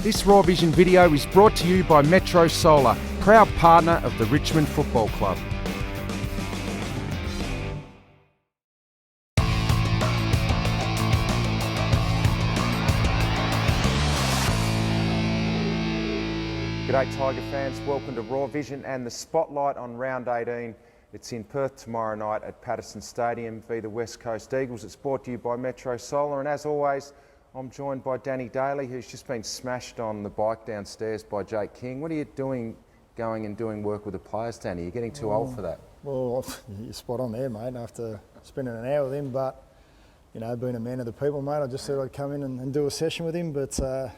This Raw Vision video is brought to you by Metro Solar, proud partner of the Richmond Football Club. G'day Tiger fans, welcome to Raw Vision and the spotlight on round 18. It's in Perth tomorrow night at Patterson Stadium v the West Coast Eagles. It's brought to you by Metro Solar, and as always, I'm joined by Daly, who's just been smashed on the bike downstairs by Jake King. What are you doing, going and doing work with the players, Danny? You're getting too old for that. Well, you're spot on there, mate, after spending an hour with him, but, you know, being a man of the people, mate, I just said I'd come in and do a session with him, but I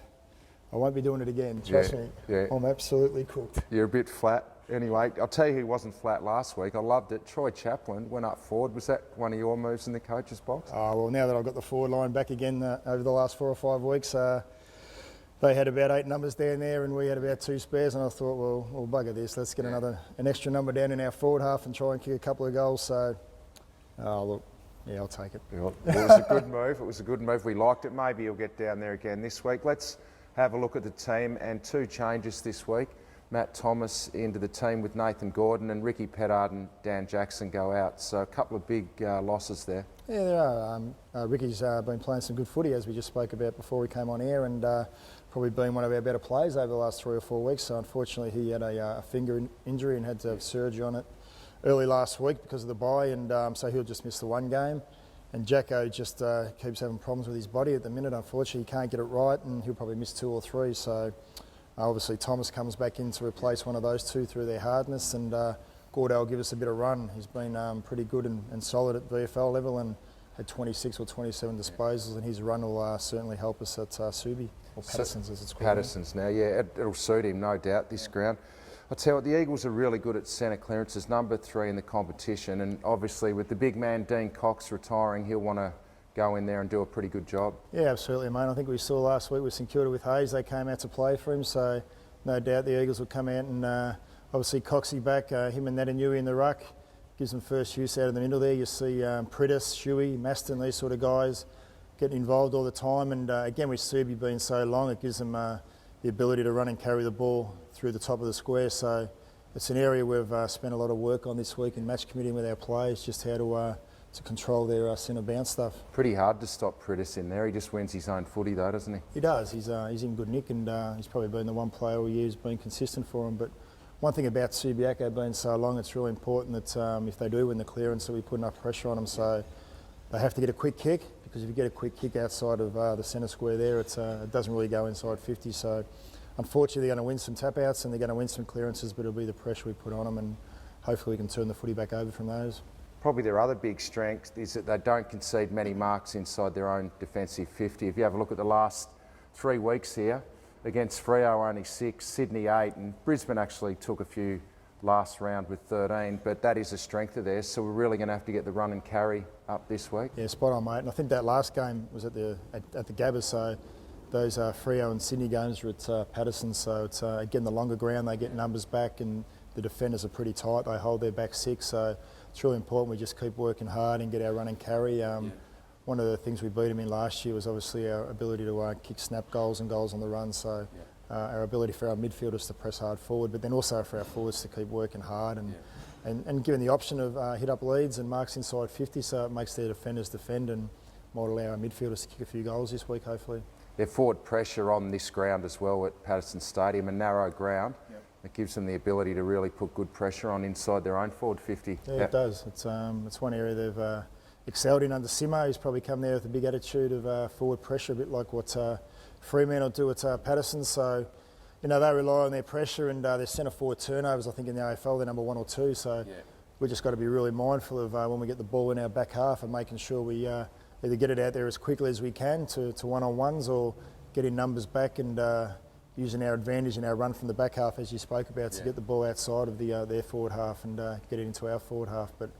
won't be doing it again, trust me. Yeah. I'm absolutely cooked. You're a bit flat. Anyway, I'll tell you who wasn't flat last week. I loved it. Troy Chaplin went up forward. Was that one of your moves in the coach's box? Oh, well, now that I've got the forward line back again over the last 4 or 5 weeks, they had about 8 numbers down there and we had about 2 spares, and I thought, well bugger this. Let's get an extra number down in our forward half and try and kick a couple of goals. So, look, yeah, I'll take it. Well, it was a good move. It was a good move. We liked it. Maybe he'll get down there again this week. Let's have a look at the team, and 2 changes this week. Matt Thomas into the team with Nathan Gordon, and Ricky Pettard and Dan Jackson go out. So a couple of big losses there. Yeah, there are. Ricky's been playing some good footy, as we just spoke about before we came on air, and probably been one of our better players over the last 3 or 4 weeks. So unfortunately he had a finger injury and had to have surgery on it early last week because of the bye, and so he'll just miss the 1 game. And Jacko just keeps having problems with his body at the minute. Unfortunately, he can't get it right, and he'll probably miss 2 or 3. So obviously Thomas comes back in to replace one of those 2 through their hardness, and Gordo will give us a bit of run. He's been pretty good and solid at VFL level, and had 26 or 27 disposals, and his run will certainly help us at Subi, or Patterson's as it's called. Patterson's now, yeah, it'll suit him, no doubt, this ground. I'll tell you what, the Eagles are really good at centre clearances, number 3 in the competition, and obviously with the big man Dean Cox retiring, he'll want to go in there and do a pretty good job. Yeah, absolutely, mate. I think we saw last week with St Kilda with Hayes, they came out to play for him, so no doubt the Eagles will come out, and obviously Coxie back, him and Natanui in the ruck, gives them first use out of the middle there. You see Prittis, Shuey, Maston, these sort of guys getting involved all the time, and again with Subi being so long, it gives them the ability to run and carry the ball through the top of the square. So it's an area we've spent a lot of work on this week in match committee with our players, just how to control their centre bounce stuff. Pretty hard to stop Prittis in there. He just wins his own footy though, doesn't he? He does. He's in good nick, and he's probably been the one player all year who's been consistent for him. But one thing about Subiaco being so long, it's really important that if they do win the clearance, that we put enough pressure on them. So they have to get a quick kick, because if you get a quick kick outside of the centre square there, it doesn't really go inside 50. So unfortunately they're going to win some tap outs and they're going to win some clearances, but it'll be the pressure we put on them, and hopefully we can turn the footy back over from those. Probably their other big strength is that they don't concede many marks inside their own defensive 50. If you have a look at the last 3 weeks here, against Freo only 6, Sydney 8, and Brisbane actually took a few last round with 13, but that is a strength of theirs, so we're really going to have to get the run and carry up this week. Yeah, spot on, mate. And I think that last game was at the Gabba, so those Freo and Sydney games were at Patterson, so it's again the longer ground, they get numbers back, and the defenders are pretty tight, they hold their back 6, so it's really important we just keep working hard and get our run and carry. One of the things we beat them in last year was obviously our ability to kick snap goals and goals on the run, so our ability for our midfielders to press hard forward, but then also for our forwards to keep working hard and given the option of hit up leads and marks inside 50, so it makes their defenders defend and might allow our midfielders to kick a few goals this week, hopefully. Their forward pressure on this ground as well at Patterson Stadium, a narrow ground. It gives them the ability to really put good pressure on inside their own forward 50. Yeah, it does. It's one area they've excelled in under Simo. He's probably come there with a big attitude of forward pressure, a bit like what Fremantle do at Patterson. So, you know, they rely on their pressure and their centre forward turnovers. I think in the AFL they're number 1 or 2. So we've just got to be really mindful of when we get the ball in our back half and making sure we either get it out there as quickly as we can to one-on-ones, or getting numbers back and using our advantage in our run from the back half, as you spoke about, to get the ball outside of their forward half and get it into our forward half. But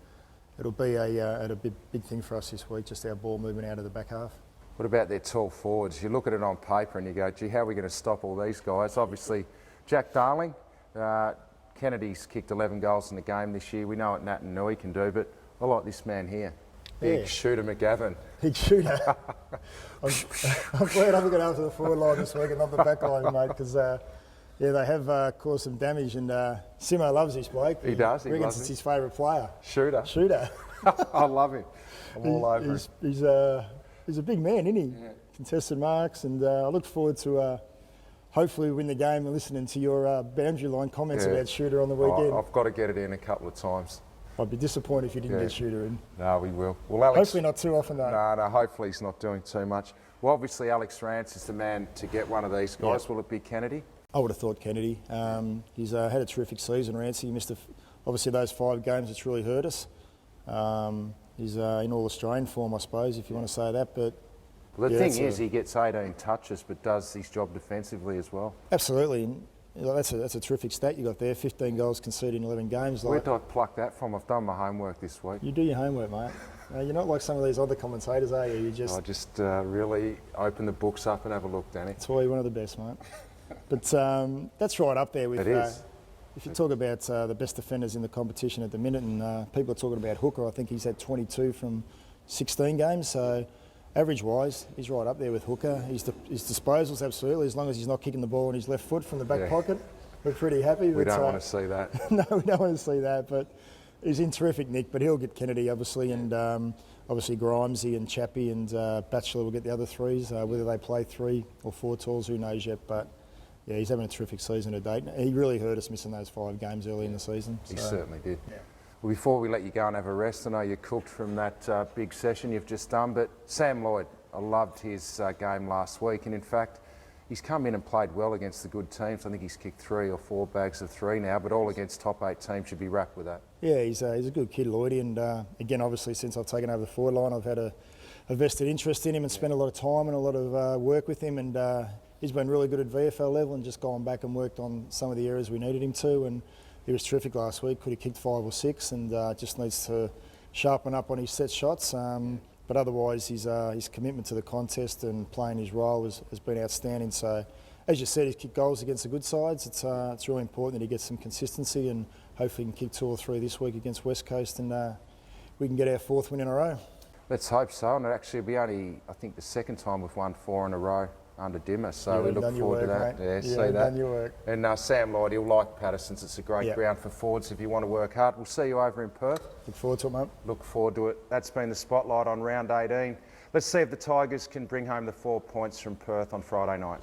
it'll be a big thing for us this week, just our ball movement out of the back half. What about their tall forwards? You look at it on paper and you go, gee, how are we going to stop all these guys? Obviously, Jack Darling, Kennedy's kicked 11 goals in the game this year. We know what Natanui can do, but I like this man here. Big shooter McGavin. Big shooter. I'm glad I'm looking after the forward line this week and not the back line, mate, because yeah, they have caused some damage, and Simo loves this bloke. He does. He reckons loves it's him. his favourite player. Shooter. I love him. I'm all over him. He's a big man, isn't he? Yeah. Contested marks, and I look forward to hopefully win the game and listening to your boundary line comments about Shooter on the weekend. I've got to get it in a couple of times. I'd be disappointed if you didn't get Shooter in. No, we will. Well, Alex, hopefully not too often, though. No, hopefully he's not doing too much. Well, obviously Alex Rance is the man to get one of these guys. Yep. Will it be Kennedy? I would have thought Kennedy. He's had a terrific season, Rance. He missed, obviously, those 5 games. It's really hurt us. He's in all-Australian form, I suppose, if you want to say that. But well, the thing is, he gets 18 touches, but does his job defensively as well. Absolutely. And, that's a terrific stat you got there. 15 goals conceded in 11 games. Where did I pluck that from? I've done my homework this week. You do your homework, mate. You're not like some of these other commentators, are you? I just really open the books up and have a look, Danny. That's why you're one of the best, mate. But that's right up there with... It is. If you talk about the best defenders in the competition at the minute, and people are talking about Hooker, I think he's had 22 from 16 games, so average-wise, he's right up there with Hooker. His disposals, absolutely, as long as he's not kicking the ball in his left foot from the back pocket, we're pretty happy. We don't want to see that. No, we don't want to see that, but he's in terrific nick, but he'll get Kennedy, obviously, and obviously Grimesy and Chappie and Batchelor will get the other 3s. Whether they play 3 or 4 tours, who knows yet, but... yeah, he's having a terrific season to date. He really hurt us missing those 5 games early in the season. He certainly did. Yeah. Well, before we let you go and have a rest, I know you're cooked from that big session you've just done, but Sam Lloyd, I loved his game last week, and in fact, he's come in and played well against the good teams. I think he's kicked 3 or 4 bags of 3 now, but all against top 8 teams. Should be wrapped with that. Yeah, he's a good kid, Lloydie, and again, obviously, since I've taken over the forward line, I've had a vested interest in him and spent a lot of time and a lot of work with him, and he's been really good at VFL level and just gone back and worked on some of the areas we needed him to, and he was terrific last week. Could have kicked 5 or 6, and just needs to sharpen up on his set shots. But otherwise, his commitment to the contest and playing his role has been outstanding. So, as you said, he's kicked goals against the good sides. It's really important that he gets some consistency, and hopefully he can kick 2 or 3 this week against West Coast, and we can get our 4th win in a row. Let's hope so, and it actually will be only, I think, the 2nd time we've won 4 in a row under Dimmer, so we look forward to that. Mate. Yeah, see that. Done your work. And Sam Lloyd, he'll like Patterson's. It's a great ground for forwards if you want to work hard. We'll see you over in Perth. Look forward to it, mate. Look forward to it. That's been the spotlight on round 18. Let's see if the Tigers can bring home the 4 points from Perth on Friday night.